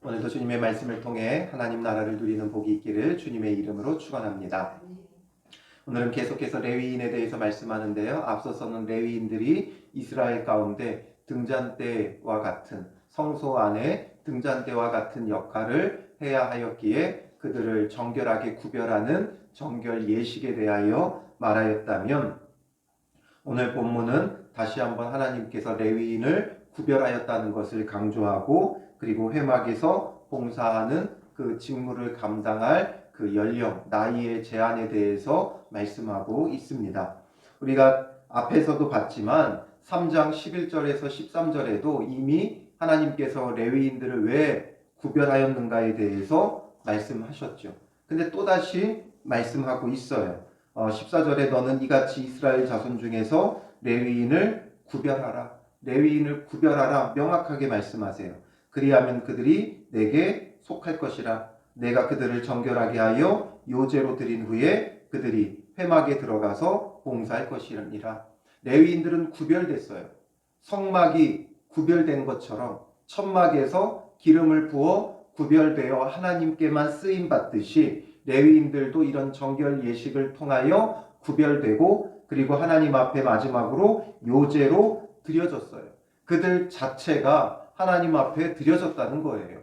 오늘도 주님의 말씀을 통해 하나님 나라를 누리는 복이 있기를 주님의 이름으로 축원합니다. 오늘은 계속해서 레위인에 대해서 말씀하는데요. 앞서서는 레위인들이 이스라엘 가운데 등잔대와 같은 성소 안에 등잔대와 같은 역할을 해야 하였기에 그들을 정결하게 구별하는 정결 예식에 대하여 말하였다면, 오늘 본문은 다시 한번 하나님께서 레위인을 구별하였다는 것을 강조하고, 그리고 회막에서 봉사하는 그 직무를 감당할 그 연령, 나이의 제한에 대해서 말씀하고 있습니다. 우리가 앞에서도 봤지만 3장 11절에서 13절에도 이미 하나님께서 레위인들을 왜 구별하였는가에 대해서 말씀하셨죠. 근데 또다시 말씀하고 있어요. 14절에 너는 이같이 이스라엘 자손 중에서 레위인을 구별하라. 레위인을 구별하라. 명확하게 말씀하세요. 그리하면 그들이 내게 속할 것이라. 내가 그들을 정결하게 하여 요제로 드린 후에 그들이 회막에 들어가서 봉사할 것이니라. 레위인들은 구별됐어요. 성막이 구별된 것처럼 천막에서 기름을 부어 구별되어 하나님께만 쓰임 받듯이 레위인들도 이런 정결 예식을 통하여 구별되고, 그리고 하나님 앞에 마지막으로 요제로 드려졌어요. 그들 자체가 하나님 앞에 드려졌다는 거예요.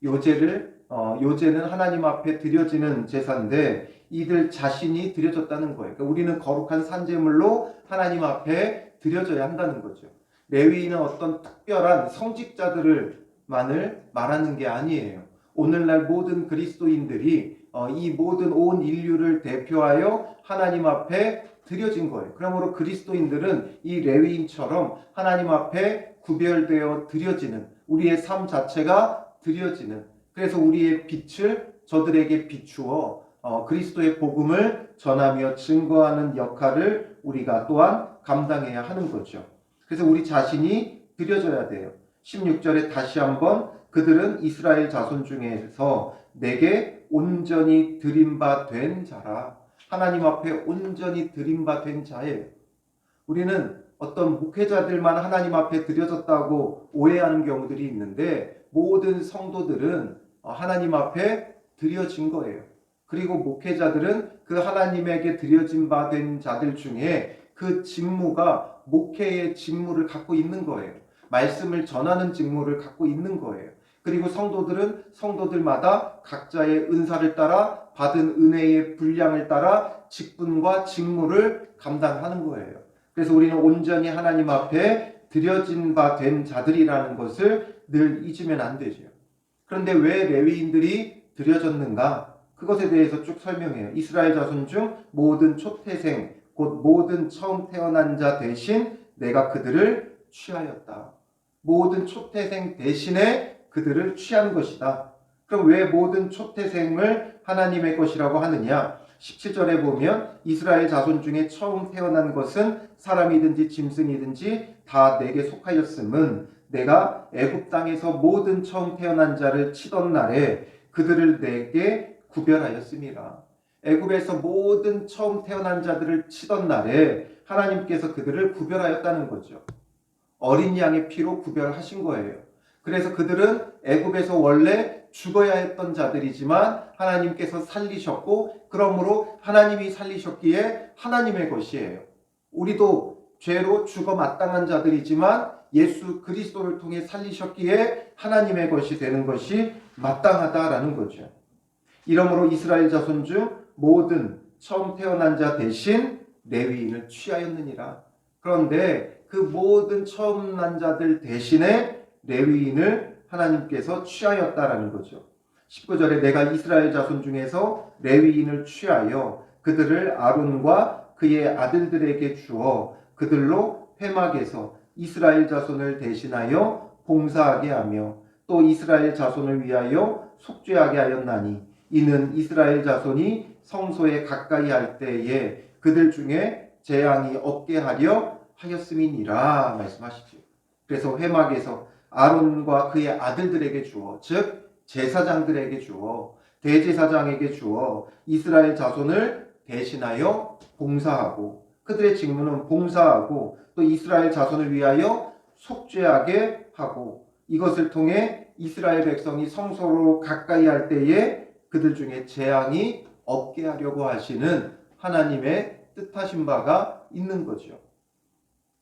요제는 하나님 앞에 드려지는 제사인데 이들 자신이 드려졌다는 거예요. 그러니까 우리는 거룩한 산제물로 하나님 앞에 드려져야 한다는 거죠. 레위인은 어떤 특별한 성직자들만을 말하는 게 아니에요. 오늘날 모든 그리스도인들이 이 모든 온 인류를 대표하여 하나님 앞에 드려진 거예요. 그러므로 그리스도인들은 이 레위인처럼 하나님 앞에 구별되어 드려지는, 우리의 삶 자체가 드려지는, 그래서 우리의 빛을 저들에게 비추어 그리스도의 복음을 전하며 증거하는 역할을 우리가 또한 감당해야 하는 거죠. 그래서 우리 자신이 드려져야 돼요. 16절에 다시 한번 그들은 이스라엘 자손 중에서 내게 온전히 드림받은 자라. 하나님 앞에 온전히 드림받은 자예요. 우리는 어떤 목회자들만 하나님 앞에 드려졌다고 오해하는 경우들이 있는데, 모든 성도들은 하나님 앞에 드려진 거예요. 그리고 목회자들은 그 하나님에게 드려진 바 된 자들 중에 그 직무가 목회의 직무를 갖고 있는 거예요. 말씀을 전하는 직무를 갖고 있는 거예요. 그리고 성도들은 성도들마다 각자의 은사를 따라 받은 은혜의 분량을 따라 직분과 직무를 감당하는 거예요. 그래서 우리는 온전히 하나님 앞에 드려진 바 된 자들이라는 것을 늘 잊으면 안 되죠. 그런데 왜 레위인들이 드려졌는가? 그것에 대해서 쭉 설명해요. 이스라엘 자손 중 모든 초태생, 곧 모든 처음 태어난 자 대신 내가 그들을 취하였다. 모든 초태생 대신에 그들을 취한 것이다. 그럼 왜 모든 초태생을 하나님의 것이라고 하느냐? 17절에 보면 이스라엘 자손 중에 처음 태어난 것은 사람이든지 짐승이든지 다 내게 속하였음은 내가 애굽 땅에서 모든 처음 태어난 자를 치던 날에 그들을 내게 구별하였음이라. 애굽에서 모든 처음 태어난 자들을 치던 날에 하나님께서 그들을 구별하였다는 거죠. 어린 양의 피로 구별하신 거예요. 그래서 그들은 애굽에서 원래 죽어야 했던 자들이지만 하나님께서 살리셨고, 그러므로 하나님이 살리셨기에 하나님의 것이에요. 우리도 죄로 죽어 마땅한 자들이지만 예수 그리스도를 통해 살리셨기에 하나님의 것이 되는 것이 마땅하다라는 거죠. 이러므로 이스라엘 자손 중 모든 처음 태어난 자 대신 레위인을 취하였느니라. 그런데 그 모든 처음 난 자들 대신에 레위인을 하나님께서 취하였다라는 거죠. 19절에 내가 이스라엘 자손 중에서 레위인을 취하여 그들을 아론과 그의 아들들에게 주어 그들로 회막에서 이스라엘 자손을 대신하여 봉사하게 하며 또 이스라엘 자손을 위하여 속죄하게 하였나니 이는 이스라엘 자손이 성소에 가까이 할 때에 그들 중에 재앙이 없게 하려 하였음이니라 말씀하시죠. 그래서 회막에서 아론과 그의 아들들에게 주어, 즉 제사장들에게 주어, 대제사장에게 주어 이스라엘 자손을 대신하여 봉사하고, 그들의 직무는 봉사하고 또 이스라엘 자손을 위하여 속죄하게 하고, 이것을 통해 이스라엘 백성이 성소로 가까이 할 때에 그들 중에 재앙이 없게 하려고 하시는 하나님의 뜻하신 바가 있는 거죠.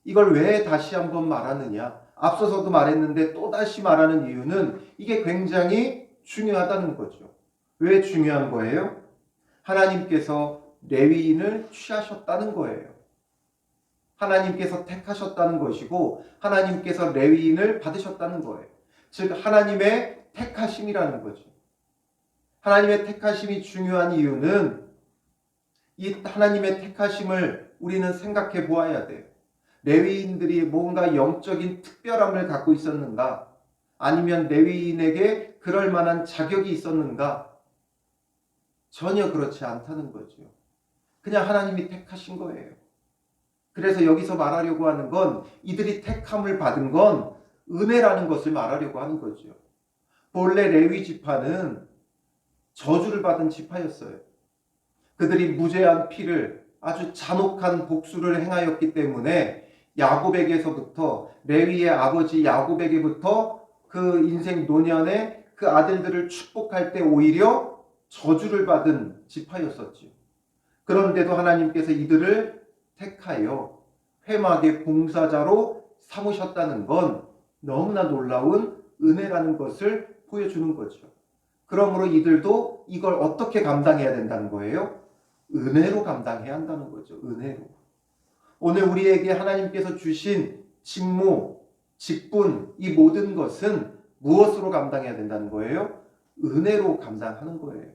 이걸 왜 다시 한번 말하느냐? 앞서서도 말했는데 또다시 말하는 이유는 이게 굉장히 중요하다는 거죠. 왜 중요한 거예요? 하나님께서 레위인을 취하셨다는 거예요. 하나님께서 택하셨다는 것이고 하나님께서 레위인을 받으셨다는 거예요. 즉 하나님의 택하심이라는 거죠. 하나님의 택하심이 중요한 이유는 이 하나님의 택하심을 우리는 생각해 보아야 돼요. 레위인들이 뭔가 영적인 특별함을 갖고 있었는가? 아니면 레위인에게 그럴 만한 자격이 있었는가? 전혀 그렇지 않다는 거죠. 그냥 하나님이 택하신 거예요. 그래서 여기서 말하려고 하는 건 이들이 택함을 받은 건 은혜라는 것을 말하려고 하는 거죠. 본래 레위 지파는 저주를 받은 지파였어요. 그들이 무죄한 피를 아주 잔혹한 복수를 행하였기 때문에 야곱에게서부터 레위의 아버지 야곱에게부터 그 인생 노년에 그 아들들을 축복할 때 오히려 저주를 받은 지파였었죠. 그런데도 하나님께서 이들을 택하여 회막의 봉사자로 삼으셨다는 건 너무나 놀라운 은혜라는 것을 보여주는 거죠. 그러므로 이들도 이걸 어떻게 감당해야 된다는 거예요? 은혜로 감당해야 한다는 거죠. 은혜로. 오늘 우리에게 하나님께서 주신 직무, 직분, 이 모든 것은 무엇으로 감당해야 된다는 거예요? 은혜로 감당하는 거예요.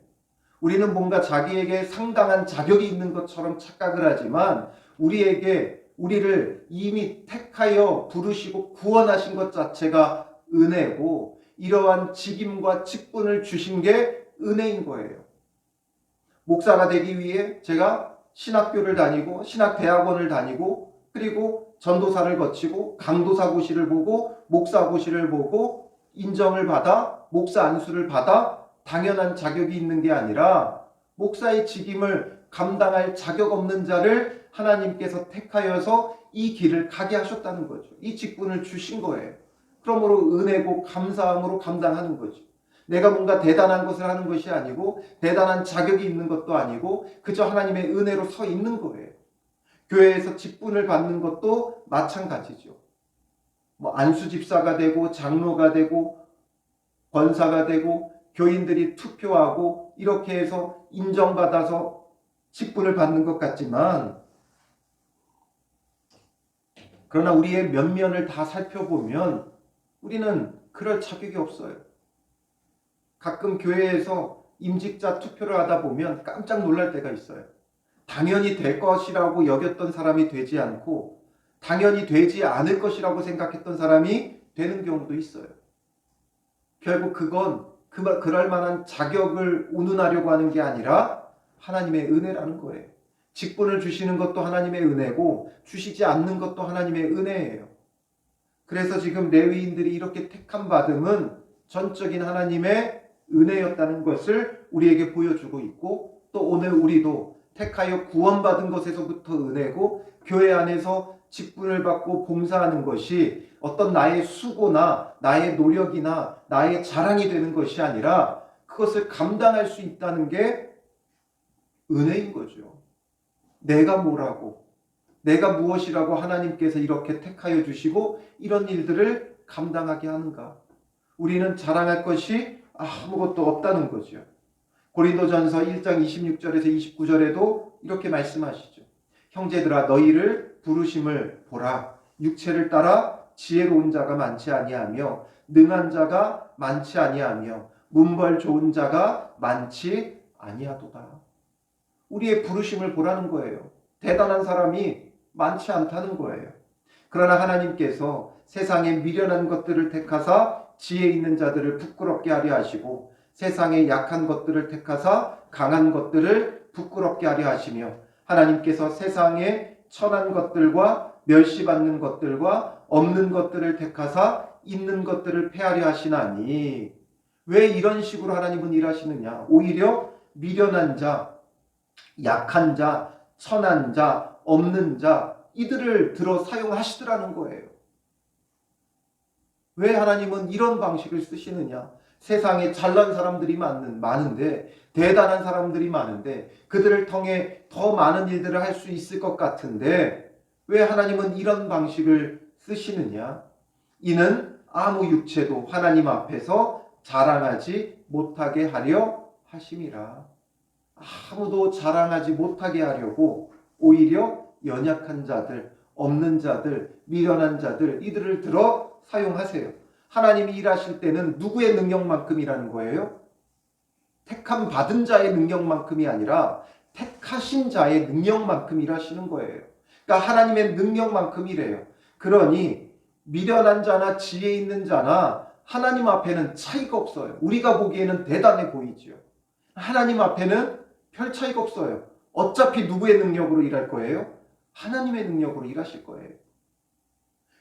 우리는 뭔가 자기에게 상당한 자격이 있는 것처럼 착각을 하지만 우리를 이미 택하여 부르시고 구원하신 것 자체가 은혜고 이러한 직임과 직분을 주신 게 은혜인 거예요. 목사가 되기 위해 제가 신학교를 다니고 신학대학원을 다니고 그리고 전도사를 거치고 강도사고시를 보고 목사고시를 보고 인정을 받아 목사 안수를 받아 당연한 자격이 있는 게 아니라 목사의 직임을 감당할 자격 없는 자를 하나님께서 택하여서 이 길을 가게 하셨다는 거죠. 이 직분을 주신 거예요. 그러므로 은혜고 감사함으로 감당하는 거죠. 내가 뭔가 대단한 것을 하는 것이 아니고 대단한 자격이 있는 것도 아니고 그저 하나님의 은혜로 서 있는 거예요. 교회에서 직분을 받는 것도 마찬가지죠. 안수집사가 되고 장로가 되고 권사가 되고 교인들이 투표하고 이렇게 해서 인정받아서 직분을 받는 것 같지만 그러나 우리의 면면을 다 살펴보면 우리는 그럴 자격이 없어요. 가끔 교회에서 임직자 투표를 하다 보면 깜짝 놀랄 때가 있어요. 당연히 될 것이라고 여겼던 사람이 되지 않고 당연히 되지 않을 것이라고 생각했던 사람이 되는 경우도 있어요. 결국 그건 그럴 만한 자격을 운운하려고 하는 게 아니라 하나님의 은혜라는 거예요. 직분을 주시는 것도 하나님의 은혜고 주시지 않는 것도 하나님의 은혜예요. 그래서 지금 레위인들이 이렇게 택함 받음은 전적인 하나님의 은혜였다는 것을 우리에게 보여주고 있고 또 오늘 우리도 택하여 구원받은 것에서부터 은혜고 교회 안에서 직분을 받고 봉사하는 것이 어떤 나의 수고나 나의 노력이나 나의 자랑이 되는 것이 아니라 그것을 감당할 수 있다는 게 은혜인 거죠. 내가 뭐라고, 내가 무엇이라고 하나님께서 이렇게 택하여 주시고 이런 일들을 감당하게 하는가. 우리는 자랑할 것이 아무것도 없다는 거죠. 고린도전서 1장 26절에서 29절에도 이렇게 말씀하시죠. 형제들아 너희를 부르심을 보라. 육체를 따라 지혜로운 자가 많지 아니하며 능한 자가 많지 아니하며 문벌 좋은 자가 많지 아니하도다. 우리의 부르심을 보라는 거예요. 대단한 사람이 많지 않다는 거예요. 그러나 하나님께서 세상에 미련한 것들을 택하사 지혜 있는 자들을 부끄럽게 하려 하시고 세상에 약한 것들을 택하사 강한 것들을 부끄럽게 하려 하시며 하나님께서 세상에 천한 것들과 멸시받는 것들과 없는 것들을 택하사 있는 것들을 폐하려 하시나니 왜 이런 식으로 하나님은 일하시느냐? 오히려 미련한 자, 약한 자, 천한 자, 없는 자 이들을 들어 사용하시더라는 거예요. 왜 하나님은 이런 방식을 쓰시느냐? 세상에 잘난 사람들이 많은데, 대단한 사람들이 많은데, 그들을 통해 더 많은 일들을 할 수 있을 것 같은데, 왜 하나님은 이런 방식을 쓰시느냐? 이는 아무 육체도 하나님 앞에서 자랑하지 못하게 하려 하심이라. 아무도 자랑하지 못하게 하려고 오히려 연약한 자들, 없는 자들, 미련한 자들, 이들을 들어 사용하세요. 하나님이 일하실 때는 누구의 능력만큼이라는 거예요? 택함 받은 자의 능력만큼이 아니라 택하신 자의 능력만큼 일하시는 거예요. 그러니까 하나님의 능력만큼이래요. 그러니 미련한 자나 지혜 있는 자나 하나님 앞에는 차이가 없어요. 우리가 보기에는 대단해 보이죠. 하나님 앞에는 별 차이가 없어요. 어차피 누구의 능력으로 일할 거예요? 하나님의 능력으로 일하실 거예요.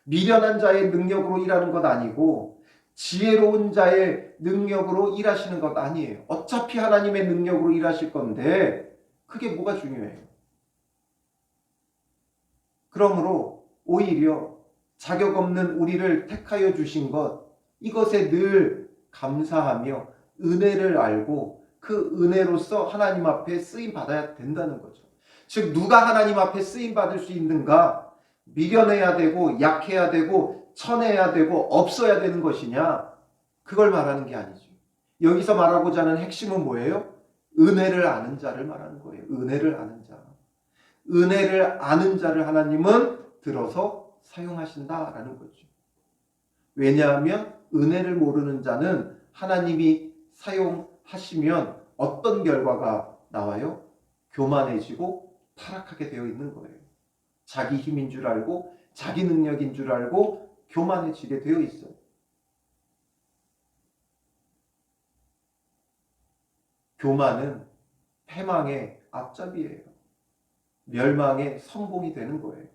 미련한 자의 능력으로 일하는 것 아니고 지혜로운 자의 능력으로 일하시는 것 아니에요. 어차피 하나님의 능력으로 일하실 건데 그게 뭐가 중요해요? 그러므로 오히려 자격 없는 우리를 택하여 주신 것, 이것에 늘 감사하며 은혜를 알고 그 은혜로서 하나님 앞에 쓰임 받아야 된다는 거죠. 즉 누가 하나님 앞에 쓰임 받을 수 있는가? 미련해야 되고 약해야 되고 천해야 되고 없어야 되는 것이냐? 그걸 말하는 게 아니죠. 여기서 말하고자 하는 핵심은 뭐예요? 은혜를 아는 자를 말하는 거예요. 은혜를 아는 자. 은혜를 아는 자를 하나님은 들어서 사용하신다라는 거죠. 왜냐하면 은혜를 모르는 자는 하나님이 사용하시면 어떤 결과가 나와요? 교만해지고 타락하게 되어 있는 거예요. 자기 힘인 줄 알고 자기 능력인 줄 알고 교만해지게 되어 있어요. 교만은 패망의 앞잡이에요. 멸망의 선봉이 되는 거예요.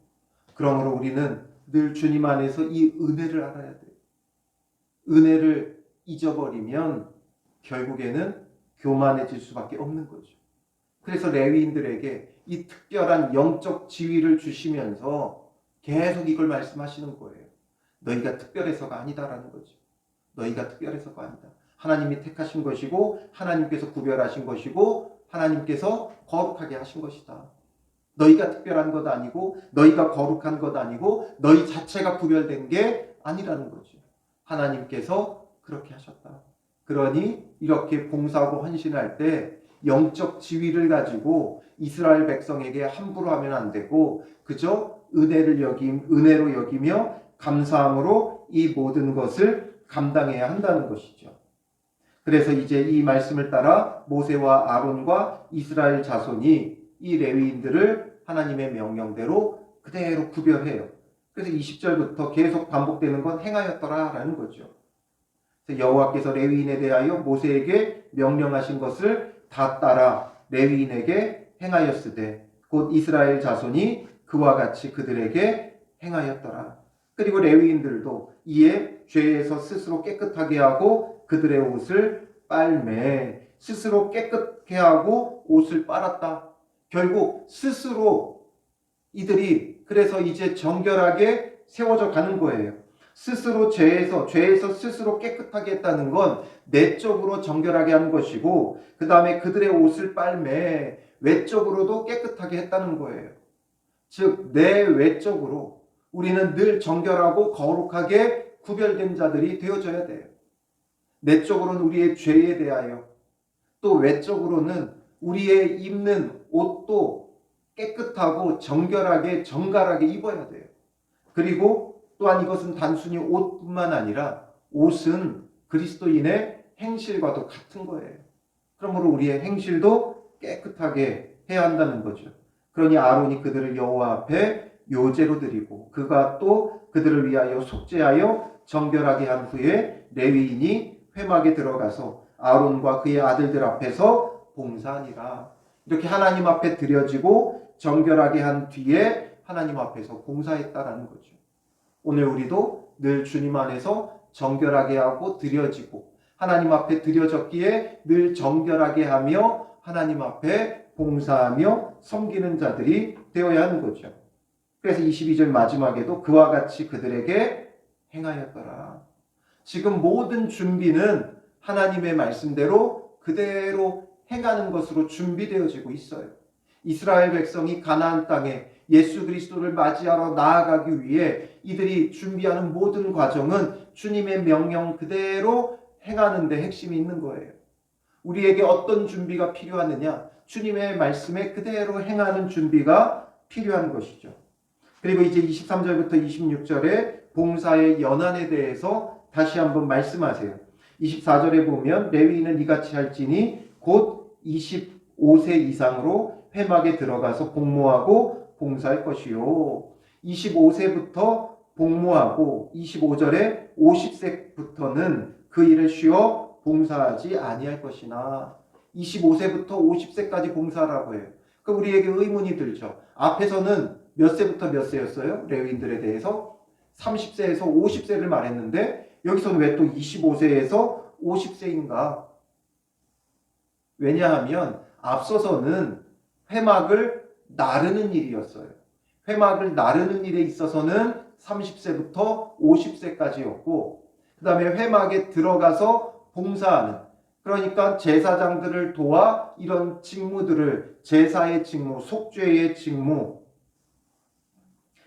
그러므로 우리는 늘 주님 안에서 이 은혜를 알아야 돼요. 은혜를 잊어버리면 결국에는 교만해질 수밖에 없는 거죠. 그래서 레위인들에게 이 특별한 영적 지위를 주시면서 계속 이걸 말씀하시는 거예요. 너희가 특별해서가 아니다라는 거죠. 너희가 특별해서가 아니다. 하나님이 택하신 것이고 하나님께서 구별하신 것이고 하나님께서 거룩하게 하신 것이다. 너희가 특별한 것 아니고 너희가 거룩한 것 아니고 너희 자체가 구별된 게 아니라는 거죠. 하나님께서 그렇게 하셨다. 그러니 이렇게 봉사하고 헌신할 때 영적 지위를 가지고 이스라엘 백성에게 함부로 하면 안 되고 그저 은혜로 여기며 감사함으로 이 모든 것을 감당해야 한다는 것이죠. 그래서 이제 이 말씀을 따라 모세와 아론과 이스라엘 자손이 이 레위인들을 하나님의 명령대로 그대로 구별해요. 그래서 20절부터 계속 반복되는 건 행하였더라라는 거죠. 여호와께서 레위인에 대하여 모세에게 명령하신 것을 다 따라 레위인에게 행하였으되 곧 이스라엘 자손이 그와 같이 그들에게 행하였더라. 그리고 레위인들도 이에 죄에서 스스로 깨끗하게 하고 그들의 옷을 빨매 스스로 깨끗게 하고 옷을 빨았다. 결국 스스로 이들이 그래서 이제 정결하게 세워져 가는 거예요. 스스로 죄에서 스스로 깨끗하게 했다는 건 내적으로 정결하게 하는 것이고 그 다음에 그들의 옷을 빨매 외적으로도 깨끗하게 했다는 거예요. 즉 내외적으로 우리는 늘 정결하고 거룩하게 구별된 자들이 되어져야 돼요. 내적으로는 우리의 죄에 대하여 또 외적으로는 우리의 입는 옷도 깨끗하고 정결하게 정갈하게 입어야 돼요. 그리고 또한 이것은 단순히 옷뿐만 아니라 옷은 그리스도인의 행실과도 같은 거예요. 그러므로 우리의 행실도 깨끗하게 해야 한다는 거죠. 그러니 아론이 그들을 여호와 앞에 요제로 드리고 그가 또 그들을 위하여 속죄하여 정결하게 한 후에 레위인이 회막에 들어가서 아론과 그의 아들들 앞에서 봉사하니라. 이렇게 하나님 앞에 드려지고 정결하게 한 뒤에 하나님 앞에서 봉사했다라는 거죠. 오늘 우리도 늘 주님 안에서 정결하게 하고 드려지고 하나님 앞에 드려졌기에 늘 정결하게 하며 하나님 앞에 봉사하며 섬기는 자들이 되어야 하는 거죠. 그래서 22절 마지막에도 그와 같이 그들에게 행하였더라. 지금 모든 준비는 하나님의 말씀대로 그대로 행하는 것으로 준비되어지고 있어요. 이스라엘 백성이 가나안 땅에 예수 그리스도를 맞이하러 나아가기 위해 이들이 준비하는 모든 과정은 주님의 명령 그대로 행하는 데 핵심이 있는 거예요. 우리에게 어떤 준비가 필요하느냐? 주님의 말씀에 그대로 행하는 준비가 필요한 것이죠. 그리고 이제 23절부터 26절에 봉사의 연한에 대해서 다시 한번 말씀하세요. 24절에 보면 레위인은 이같이 할지니 곧 25세 이상으로 회막에 들어가서 복무하고 봉사할 것이요. 25세부터 복무하고 25절에 50세부터는 그 일을 쉬어 봉사하지 아니할 것이나 25세부터 50세까지 봉사하라고 해요. 그럼 우리에게 의문이 들죠. 앞에서는 몇 세부터 몇 세였어요? 레위인들에 대해서 30세에서 50세를 말했는데 여기서는 왜 또 25세에서 50세인가? 왜냐하면 앞서서는 회막을 나르는 일이었어요. 회막을 나르는 일에 있어서는 30세부터 50세까지였고 그 다음에 회막에 들어가서 봉사하는, 그러니까 제사장들을 도와 이런 직무들을, 제사의 직무, 속죄의 직무,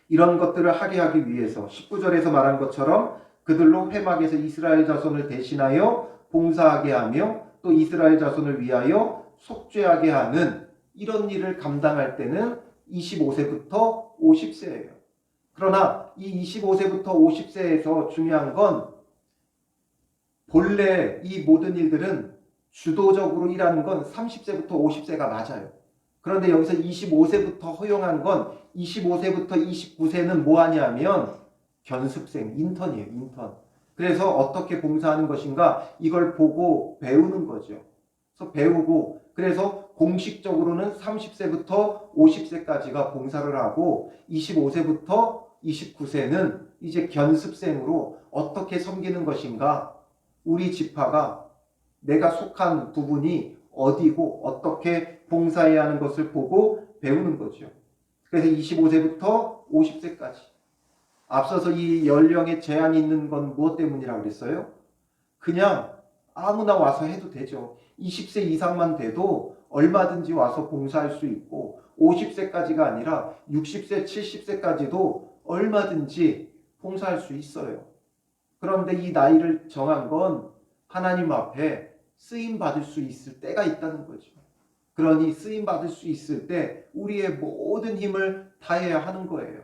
이런 것들을 하게 하기 위해서 19절에서 말한 것처럼 그들로 회막에서 이스라엘 자손을 대신하여 봉사하게 하며 또 이스라엘 자손을 위하여 속죄하게 하는 이런 일을 감당할 때는 25세부터 50세예요. 그러나 이 25세부터 50세에서 중요한 건 본래 이 모든 일들은 주도적으로 일하는 건 30세부터 50세가 맞아요. 그런데 여기서 25세부터 허용한 건 25세부터 29세는 뭐 하냐면 견습생, 인턴이에요. 인턴. 그래서 어떻게 봉사하는 것인가 이걸 보고 배우는 거죠. 그래서 배우고, 그래서 공식적으로는 30세부터 50세까지가 봉사를 하고 25세부터 29세는 이제 견습생으로 어떻게 섬기는 것인가, 우리 지파가 내가 속한 부분이 어디고 어떻게 봉사해야 하는 것을 보고 배우는 거죠. 그래서 25세부터 50세까지. 앞서서 이 연령에 제한이 있는 건 무엇 때문이라고 그랬어요? 그냥 아무나 와서 해도 되죠. 20세 이상만 돼도 얼마든지 와서 봉사할 수 있고 50세까지가 아니라 60세, 70세까지도 얼마든지 봉사할 수 있어요. 그런데 이 나이를 정한 건 하나님 앞에 쓰임 받을 수 있을 때가 있다는 거죠. 그러니 쓰임 받을 수 있을 때 우리의 모든 힘을 다해야 하는 거예요.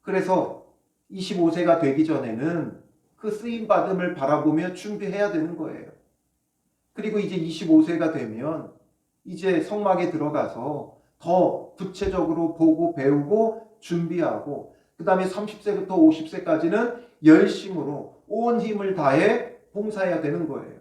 그래서 25세가 되기 전에는 그 쓰임 받음을 바라보며 준비해야 되는 거예요. 그리고 이제 25세가 되면 이제 성막에 들어가서 더 구체적으로 보고 배우고 준비하고, 그 다음에 30세부터 50세까지는 열심으로 온 힘을 다해 봉사해야 되는 거예요.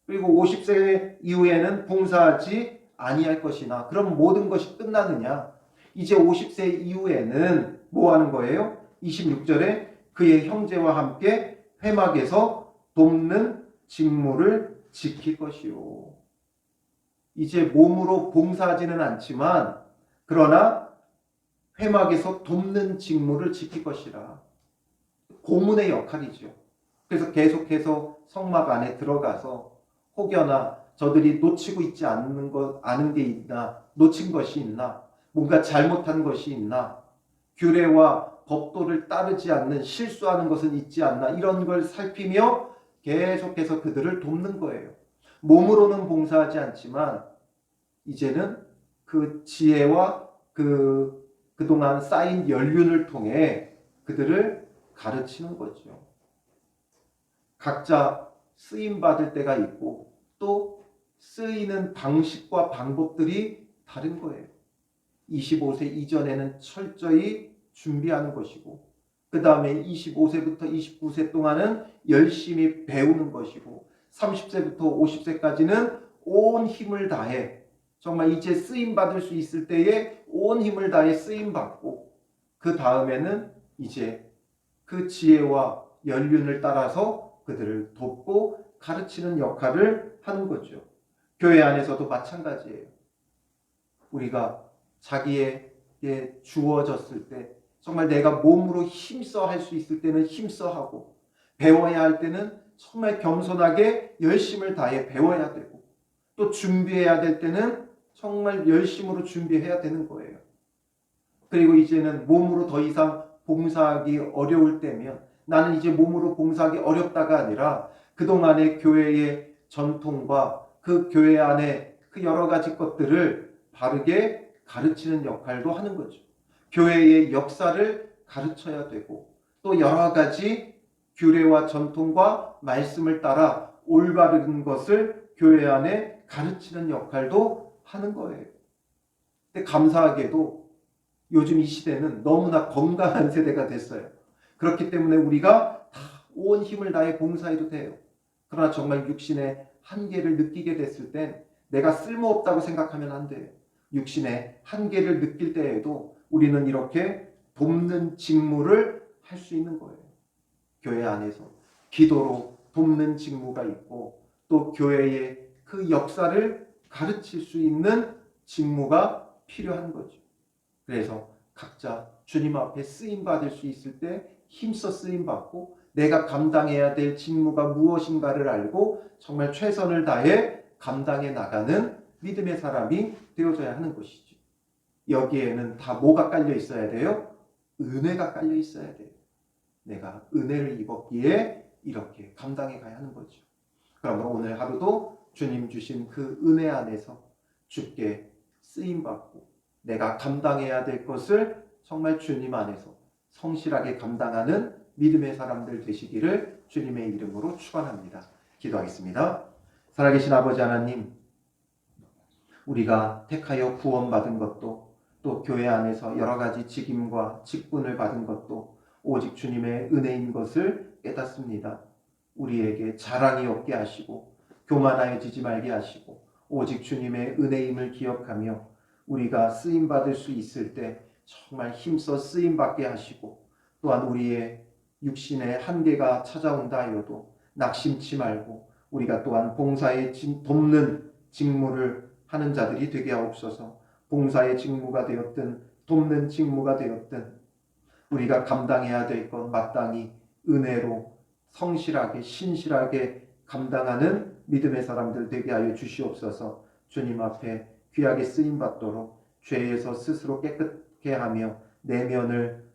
그리고 50세 이후에는 봉사하지 아니할 것이나, 그럼 모든 것이 끝나느냐? 이제 50세 이후에는 뭐 하는 거예요? 26절에 그의 형제와 함께 회막에서 돕는 직무를 지킬 것이요. 이제 몸으로 봉사하지는 않지만 그러나 회막에서 돕는 직무를 지킬 것이라. 고문의 역할이죠. 그래서 계속해서 성막 안에 들어가서 혹여나 저들이 놓치고 있지 않은 게 있나, 놓친 것이 있나, 뭔가 잘못한 것이 있나, 규례와 법도를 따르지 않는 실수하는 것은 있지 않나, 이런 걸 살피며 계속해서 그들을 돕는 거예요. 몸으로는 봉사하지 않지만 이제는 그 지혜와 그동안 쌓인 연륜을 통해 그들을 가르치는 거죠. 각자 쓰임받을 때가 있고 또 쓰이는 방식과 방법들이 다른 거예요. 25세 이전에는 철저히 준비하는 것이고, 그 다음에 25세부터 29세 동안은 열심히 배우는 것이고, 30세부터 50세까지는 온 힘을 다해 정말 이제 쓰임받을 수 있을 때에 온 힘을 다해 쓰임받고, 그 다음에는 이제 그 지혜와 연륜을 따라서 그들을 돕고 가르치는 역할을 하는 거죠. 교회 안에서도 마찬가지예요. 우리가 자기에게 주어졌을 때 정말 내가 몸으로 힘써 할 수 있을 때는 힘써 하고, 배워야 할 때는 정말 겸손하게 열심을 다해 배워야 되고, 또 준비해야 될 때는 정말 열심으로 준비해야 되는 거예요. 그리고 이제는 몸으로 더 이상 봉사하기 어려울 때면 나는 이제 몸으로 봉사하기 어렵다가 아니라 그동안의 교회의 전통과 그 교회 안에 그 여러 가지 것들을 바르게 가르치는 역할도 하는 거죠. 교회의 역사를 가르쳐야 되고, 또 여러 가지 규례와 전통과 말씀을 따라 올바른 것을 교회 안에 가르치는 역할도 하는 거예요. 근데 감사하게도 요즘 이 시대는 너무나 건강한 세대가 됐어요. 그렇기 때문에 우리가 다 온 힘을 다해 봉사해도 돼요. 그러나 정말 육신의 한계를 느끼게 됐을 땐 내가 쓸모없다고 생각하면 안 돼요. 육신의 한계를 느낄 때에도 우리는 이렇게 돕는 직무를 할 수 있는 거예요. 교회 안에서 기도로 돕는 직무가 있고, 또 교회의 그 역사를 가르칠 수 있는 직무가 필요한 거죠. 그래서 각자 주님 앞에 쓰임 받을 수 있을 때 힘써 쓰임 받고, 내가 감당해야 될 직무가 무엇인가를 알고 정말 최선을 다해 감당해 나가는 믿음의 사람이 되어져야 하는 것이죠. 여기에는 다 뭐가 깔려 있어야 돼요? 은혜가 깔려 있어야 돼요. 내가 은혜를 입었기에 이렇게 감당해 가야 하는 거죠. 그러므로 오늘 하루도 주님 주신 그 은혜 안에서 주께 쓰임 받고 내가 감당해야 될 것을 정말 주님 안에서 성실하게 감당하는 믿음의 사람들 되시기를 주님의 이름으로 축원합니다. 기도하겠습니다. 살아계신 아버지 하나님, 우리가 택하여 구원받은 것도, 또 교회 안에서 여러 가지 직임과 직분을 받은 것도 오직 주님의 은혜인 것을 깨닫습니다. 우리에게 자랑이 없게 하시고 교만하여지지 말게 하시고 오직 주님의 은혜임을 기억하며 우리가 쓰임받을 수 있을 때 정말 힘써 쓰임받게 하시고, 또한 우리의 육신의 한계가 찾아온다 하여도 낙심치 말고 우리가 또한 봉사에 돕는 직무를 하는 자들이 되게 하옵소서. 봉사의 직무가 되었든 돕는 직무가 되었든 우리가 감당해야 될 것 마땅히 은혜로 성실하게 신실하게 감당하는 믿음의 사람들 되게 하여 주시옵소서. 주님 앞에 귀하게 쓰임받도록 죄에서 스스로 깨끗게 하며 내면을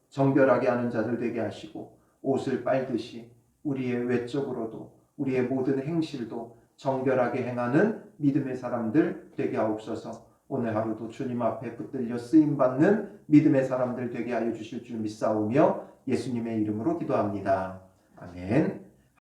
정결하게 하는 자들 되게 하시고, 옷을 빨듯이 우리의 외적으로도 우리의 모든 행실도 정결하게 행하는 믿음의 사람들 되게 하옵소서. 오늘 하루도 주님 앞에 붙들려 쓰임받는 믿음의 사람들 되게 하여 주실 줄 믿사오며 예수님의 이름으로 기도합니다. 아멘.